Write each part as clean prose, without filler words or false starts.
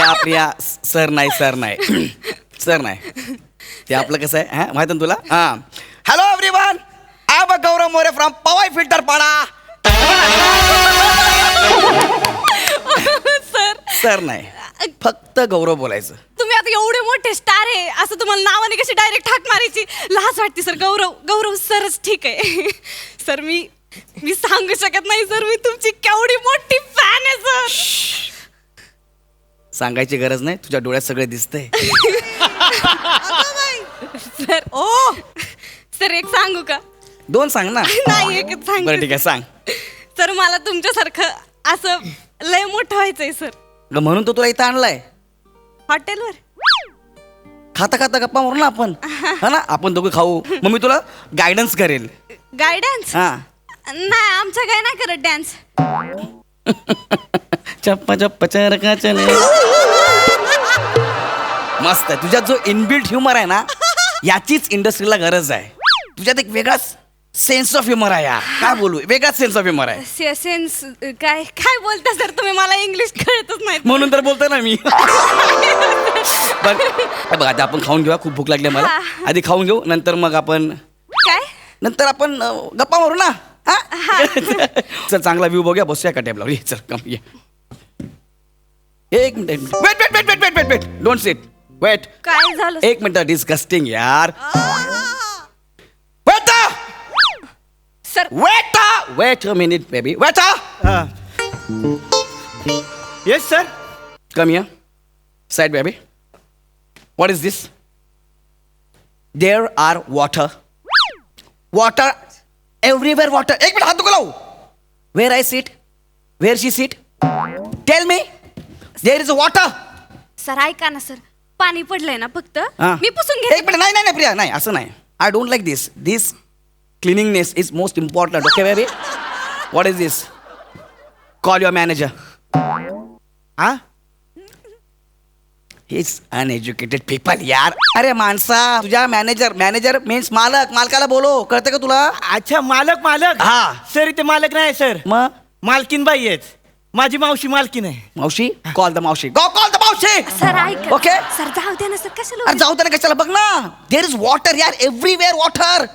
Priya Priya sir नाही sir नाही sir नाही ते आपलं कसं आहे हा माहिती ना तुला हा. Hello everyone, I am Gaurav More from Powai filter Pada. Sir sir नाही, फक्त गौरव बोलायचं. तुम्ही आता एवढे मोठे स्टार आहे असं तुम्हाला नावाने कशी डायरेक्ट हाक मारायची लाज वाटते सर. गौरव गौरव सरच ठीक आहे. सर मी सांगू शकत नाही सर, मी तुमची केवढी मोठी फॅन आहे सर. सांगायची गरज नाही, तुझ्या डोळ्यात सगळे दिसतंय. सर ओ सर एक सांगू का? दोन सांग ना. नाही एकच सांग. बरं ठीक आहे सांग. सर मला तुमच्यासारखं असं लय मोठं व्हायचंय सर. म्हणून तो तुला इथं आणलाय. हॉटेलवर खाता खाता गप्पा मारू ना आपण, हा ना, आपण दोघं खाऊ. मग मी तुला गायडन्स करेल. गायडन्स? हा. नाही आमच्या काय नाही करत डान्स. चप्पा चप्पा चरका चले. मस्त आहे. तुझ्यात जो इनबिल्ट ह्युमर आहे ना, याचीच इंडस्ट्रीला गरज आहे. तुझ्यात एक वेगळाच सेन्स ऑफ ह्युमर आहे यार. काय बोलू, वेगळाच सेन्स ऑफ ह्युमर आहे. सेन्स काय काय बोलता सर तुम्ही? मला इंग्लिश कळतच नाही. म्हणून तर बोलतोय ना मी. बघ आता आपण खाऊन घेऊया, खूप भूक लागली मला. आधी खाऊन घेऊ, नंतर मग आपण काय नंतर आपण गप्पा मारू ना. चल चांगला व्ह्यू बघूया, बसूया का टेबलावर. ये चल कम ये. एक minute, wait wait wait wait wait wait wait, don't sit, wait. काय झालं? एक मिनिट, डिस्गस्टिंग यार. Wait sir wait wait a minute baby, wait. Yes sir. Come here, side baby. What is this? There are water, water everywhere water. एक minute, हात नको लावू. Where I seat, where she seat, tell me. There is a water. Sir ऐका ना sir, पाणी पडलंय ना फक्त. हा. मी पुसून एक घेते. मिनिट, नाही नाही नाही प्रिया, नाही असं नाही. I don't like this. This cleaningness is most important. Okay baby, what is this? Call your manager. हा हिज अनएज्युकेटेड पीपल यार. अरे माणसा, तुझ्या मॅनेजर, मॅनेजर मीन्स मालक, मालकाला बोलो. कळतं का तुला? अच्छा मालक मालक. हा. सर इथे मालक नाही सर, मग मालकीन बाई आहेत. माझी मावशी मालकीन आहे. मावशी, कॉल द मावशी, गो कॉल द मावशी. सर ऐका. Okay. सर जाऊ दे ना सर, कशाला अरे जाऊ त्याला कशाला, बघ ना. देर इज वॉटर यार, एव्हरीवेअर वॉटर.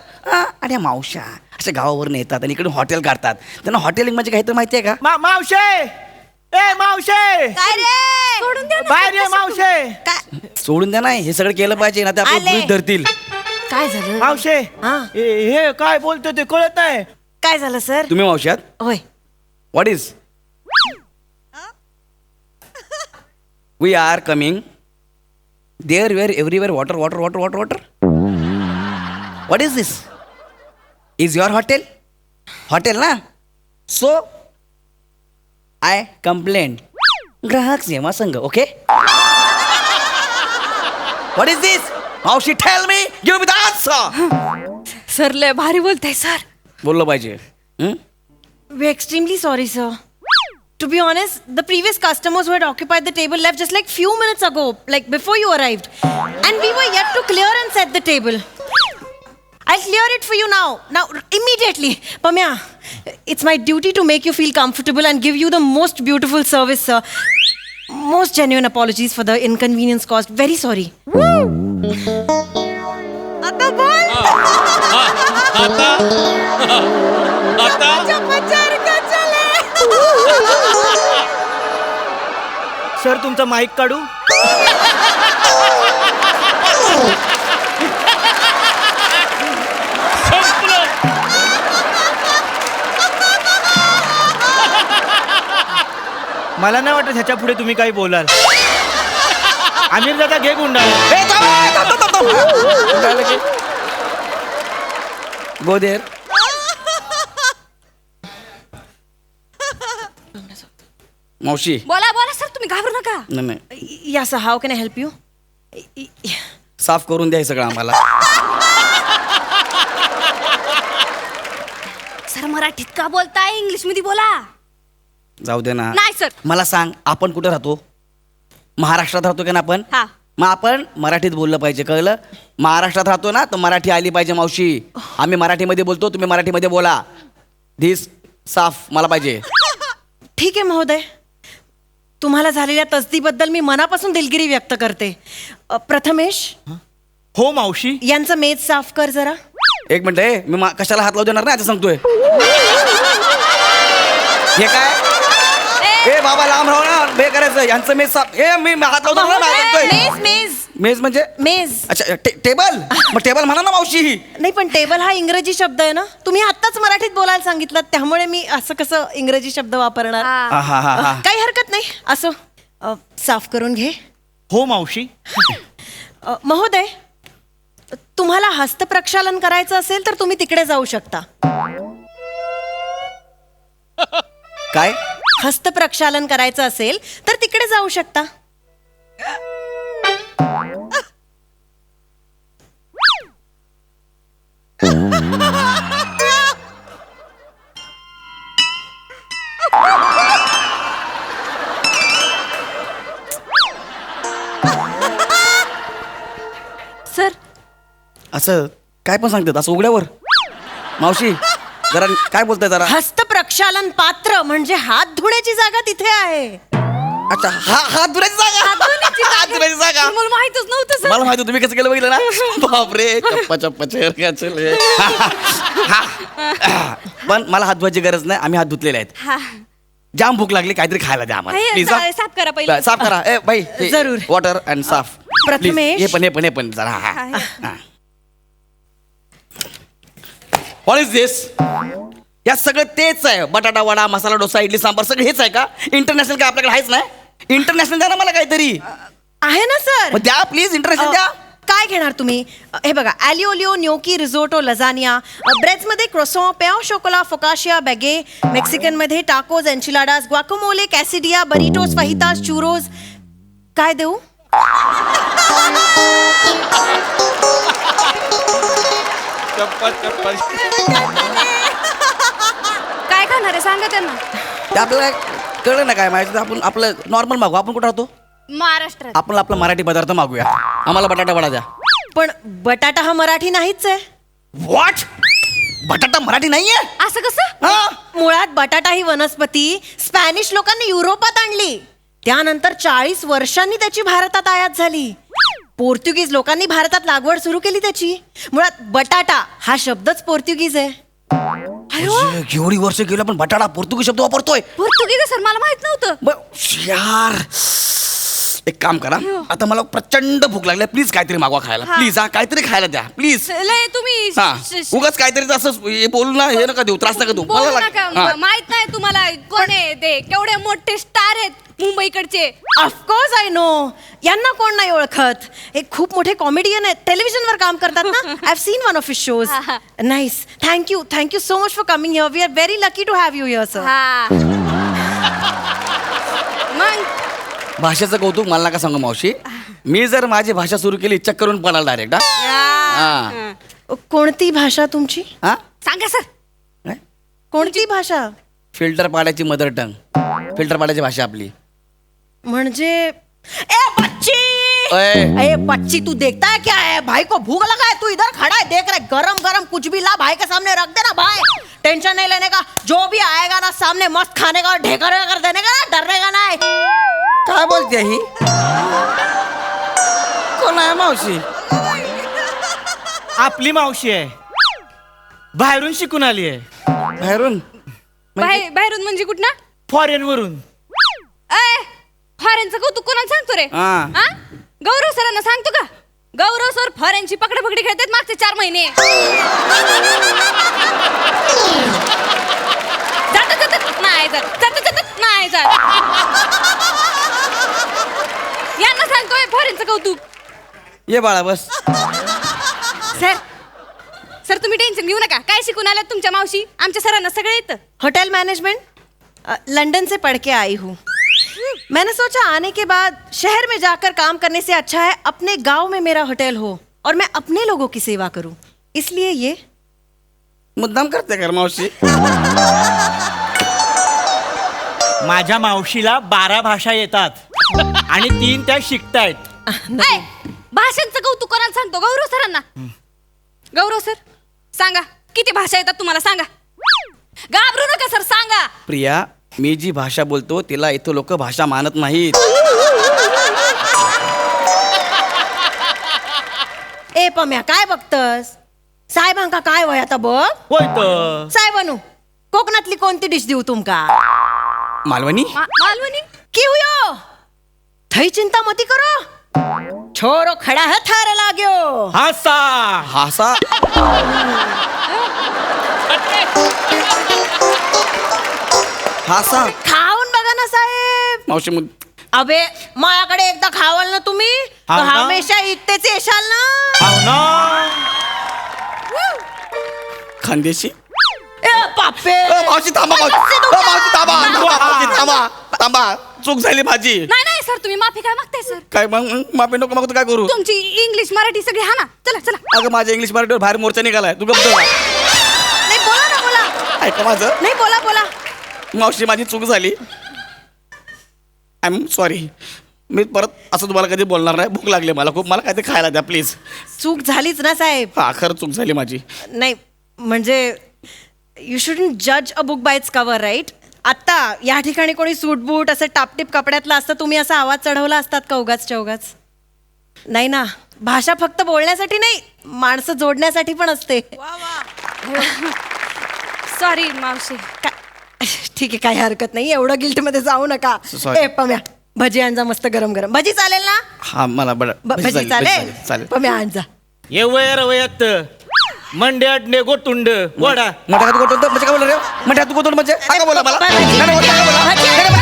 अरे मावशा अशा गावावरून येतात आणि इकडे हॉटेल काढतात. त्यांना हॉटेलिंग म्हणजे काही तर माहिती आहे का? मावशे, ए मावशे, काय रे? सोडून द्या ना. बाहेर ये मावशे. काय सोडून द्या, नाही हे सगळं केलं पाहिजे ना, ते आपलं आले. गृहीत धरतील. काय झालं? मावशे हा. हे काय बोलतो ते कळत नाही. काय झालं सर? तुम्ही मावशी आहात? होय. What is? We are coming. There where everywhere water water water water water. What is this? Is your hotel? Hotel ना. So I complaint. ग्राहक सेवा संघ. ओके. What is this? मावशी tell me, give me the answer. Sir लय भारी बोलताय sir. बोललं पाहिजे. We're extremely sorry, sir. To be honest, the previous customers who had occupied the table left just like few minutes ago, like before you arrived. And we were yet to clear and set the table. I'll clear it for you now. Now, immediately. Pamya, it's my duty to make you feel comfortable and give you the most beautiful service, sir. Most genuine apologies for the inconvenience caused. Very sorry. आता बोल. चप्पाचार का चले. Sir तुमचा mic काढू. मला नाही वाटत ह्याच्या पुढे तुम्ही काही बोलाल. आमिर दादा घे गुंडा. Go there. मावशी बोला बोला सर, तुम्ही घाबरू नका. नाही नाही, Yeah, sir. How can I help you? साफ करून द्या हे सगळं आम्हाला. सर मराठीत का बोलताय? इंग्लिश मध्ये बोला. जाऊ दे ना. नाही सर. मला सांग, आपण कुठे राहतो? महाराष्ट्रात राहतो का ना आपण? हा. मग आपण मराठीत बोललं पाहिजे, कळलं? महाराष्ट्रात राहतो ना, तर मराठी आली पाहिजे मावशी. आम्ही मराठीमध्ये बोलतो, तुम्ही मराठीमध्ये बोला. धिस साफ मला पाहिजे. ठीक है महोदय. तुम्हाला झालेल्या तसदीबद्दल मी मनापासून दिलगिरी व्यक्त करते. प्रथमेश, हो मावशी. यांचं मेज साफ कर जरा. एक मिनिट मी कशाला हात लावू देणार नाही आता सांगतोय. हे काय ए बाबा लांब राहू ना बे करायचं यांचं मेज साफ. ए मी हात लावतो ना सांगतोय. मेज मेज मेज म्हणजे मेज. अच्छा टेबल. मग टेबल म्हणा ना मावशी. नाही पण टेबल हा इंग्रजी शब्द आहे ना. तुम्ही आत्ताच मराठीत बोलायला सांगितलं त्यामुळे मी असं कसं इंग्रजी शब्द वापरणार. हा हा हा हा. काही हरकत नाही. असो, साफ करून घे. हो मावशी. महोदय, तुम्हाला हस्तप्रक्षालन करायचं असेल तर तुम्ही तिकडे जाऊ शकता. काय हस्तप्रक्षालन करायचं असेल तर तिकडे जाऊ शकता. सर असं काय पण सांगतात असं उघड्यावर. मावशी जरा काय बोलताय जरा. हस्तप्रक्षालन पात्र म्हणजे हात धुण्याची जागा तिथे आहे. अच्छा हात धुण्याची जागा. हात धुण्याची जागा मला माहितच नव्हतं सर. मला माहिती तुम्ही कसं केलं बघितलं ना. बापरे चप्पा चप्पा चल. पण मला हात धुवायची गरज नाही. आम्ही हात धुतलेले आहेत. हा. जाम भूक लागली काहीतरी खायला द्या आम्हाला हे, प्लीज. साफ करा पहिले. साफ करा ए बाई. जरूर. वॉटर अँड साफ. प्रथमेश. हे पण जरा. हा. व्हॉट इज दिस. या सगळं तेच आहे. बटाटा वडा मसाला डोसा इडली सांबार सगळं हेच आहे का. इंटरनॅशनल काय आपल्याकडे आहेच नाही. इंटरनॅशनल द्या ना मला काहीतरी. आहे ना सर. मग द्या प्लीज इंटरनॅशनल द्या. काय घेणार तुम्ही. हे बघा, ॲलिओलिओ न्योकी रिझोटो लजानिया. ब्रेड्समध्ये croissant pain au chocolat focaccia baguette. मेक्सिकनमध्ये tacos enchiladas guacamole quesadilla burritos fajitas churros. काय देऊ. काय खाणार आहे सांगा त्यांना. ते आपल्याला कळलं ना काय माहिती. आपण आपलं नॉर्मल मागू. आपण कुठं राहतो. महाराष्ट्रात. आपण आपला मराठी पदार्थ मागूया. आम्हाला बटाटा वडा द्या. पण बटाटा हा मराठी नाहीच आहे. व्हॉट. बटाटा मराठी नाहीये. असं कसं. हा. मुळात बटाटा ही वनस्पती स्पॅनिश लोकांनी युरोपात आणली. त्यानंतर 40 वर्षांनी त्याची भारतात आयात झाली. पोर्तुगीज लोकांनी भारतात लागवड सुरू केली त्याची. मुळात बटाटा हा शब्दच पोर्तुगीज आहे. एवढी वर्ष गेली पण बटाटा पोर्तुगीज शब्द वापरतोय. पोर्तुगीज सर मला माहित नव्हतं. यार एक काम करा. आता मला प्रचंड भूक लागली. प्लीज काहीतरी मागवा खायला. हा. प्लीज हा काहीतरी खायला द्या प्लीज. लय तुम्ही हा उगाच काहीतरी असं हे बोलू ना. हे नका देऊ. त्रास नका देऊ. बोलू मला नका. हा. माहित नाही तुम्हाला कोण आहे ते. केवढे मोठे स्टार आहेत मुंबईकडचे. Of course I know. यांना कोण नाही ओळखत. हे खूप मोठे कॉमेडियन आहेत. टेलिव्हिजनवर काम करतात ना. I have seen one of his shows. Nice. Thank you so much for coming here. We are very lucky to have you here sir. हा. मग भाषेचं कौतुक मला नका सांगू मावशी. मी जर माझी भाषा सुरू केली चेक करून पडाल डायरेक्ट. हा. कोणती भाषा तुमची. हा सांगा सर. काय? कोणती भाषा. फिल्टर पाड्याची मदर टंग. फिल्टर पाड्याची भाषा आपली. म्हणजे ए बच्ची. ओए. ए बच्ची तू देखता है क्या है. भाई को भूख लगा है. तू इधर खड़ा है देख रहा है. गरम गरम कुछ भी ला भाई के सामने रख देना भाई. टेंशन नहीं लेने का. जो भी आएगा ना सामने मस्त खाने का और ढेकर कर देने का ना. डरने का नहीं. काय बोलते ही. कोण आहे मावशी. आपली मावशी आहे. बाहेरून शिकून आली आहे. बाहेरून बाहेरून म्हणजे कुठं. फॉरेन वरून. फॉरेनचं कौतुक कोणाला सांगतो रे. हा. हा? गौरव सरांना सांगतो का. गौरव सर फॉरेनची पकडापकडी खेळतात मागचे 4 महिने. जात नाही जात. यांना सांगतोय फॉरेनचं कौतुक. ये बाळा बस. सर तुम्ही टेन्शन घेऊ नका. काय शिकून आल्यात तुमच्या मावशी. आमच्या सरांना सगळं येतं. होटल मैनेजमेंट लंदन से पढ़ के आई हूँ. मैंने सोचा आने के बाद शहर में जाकर काम करने से अच्छा है अपने गांव में मेरा होटल हो और मैं अपने लोगों की सेवा करूं. इसलिए ये. मुद्दाम करते कर मावशी. माझ्या मावशीला 12 भाषा येतात आणि 3 त्या शिकतायत. भाषांचं कौतुक कोणाला सांगतो. गौरव सरांना. गौरव सर सांगा किती भाषा येतात तुम्हाला. सांगा. घाबरू नका सर सांगा. प्रिया मी जी भाषा बोलतो तिला इथं लोक भाषा मानत नाहीत. ए पम्या काय बघतस? साहेबांका काय वय आता बघ. होय तर साहेबानू कोकणातली कोणती डिश देऊ तुमका? मालवणी. मालवणी. की हुयो थई चिंता मती करो, छोरो खड़ा है थारे लाग्यो. हासा हासा. हासा. खाऊन बघा ना साहेब. मावशी अबे माझ्याकडे एकदा खावाल ना तुम्ही हा तर ना? हमेशा इथेच येशाल ना. हाव ना. खानदेशी. ए पापे. मावशी थांबा मावशी. मावशी थांबा. मावशी थांबा. थांबा. चूक झाली माझी. नाही नाही सर, तुम्ही माफी काय मागताय सर? काय मग माफी नको मागतो काय करू? तुमची इंग्लिश मराठी सगळी हा ना. चला चला. अगं माझ्या इंग्लिश मराठीवर बाहेर मोर्चा निघालाय. तू गप्प बस. नाही बोला ना बोला. ऐका माझं. नाही बोला बोला. मावशी माझी चूक झाली. I am sorry. मी परत असं तुम्हाला कधी बोलणार नाही. भूक लागली मला खूप. मला काहीतरी खायला द्या प्लीज. चूक झालीच ना साहेब. हा खरं चूक झाली माझी. नाही म्हणजे यू शुडंट जज a book by its cover right. आत्ता या ठिकाणी कोणी सूट बूट असं टापटीप कपड्यातला असतं तुम्ही असा आवाज चढवला असतात का उगाच चौगाच? नाही ना. भाषा फक्त बोलण्यासाठी नाही, माणसं जोडण्यासाठी पण असते. सॉरी मावशी. ठीक आहे काही हरकत नाही. एवढं गिल्ट मध्ये जाऊ नका. Sorry. ए पम्या भजी आणजा मस्त गरम गरम. भजी चालेल ना? हा मला बड भजी चालेल. चालेल. पम्या आणजा. ये वयर वयात मंड्यात ने गोटुंड वडा मटात गोटो म्हणजे काय बोलणार रे? मटात गोटो म्हणजे काय बोला मला? भजी. नाही, नाही, काय बोला? भजी. नाही, नाही,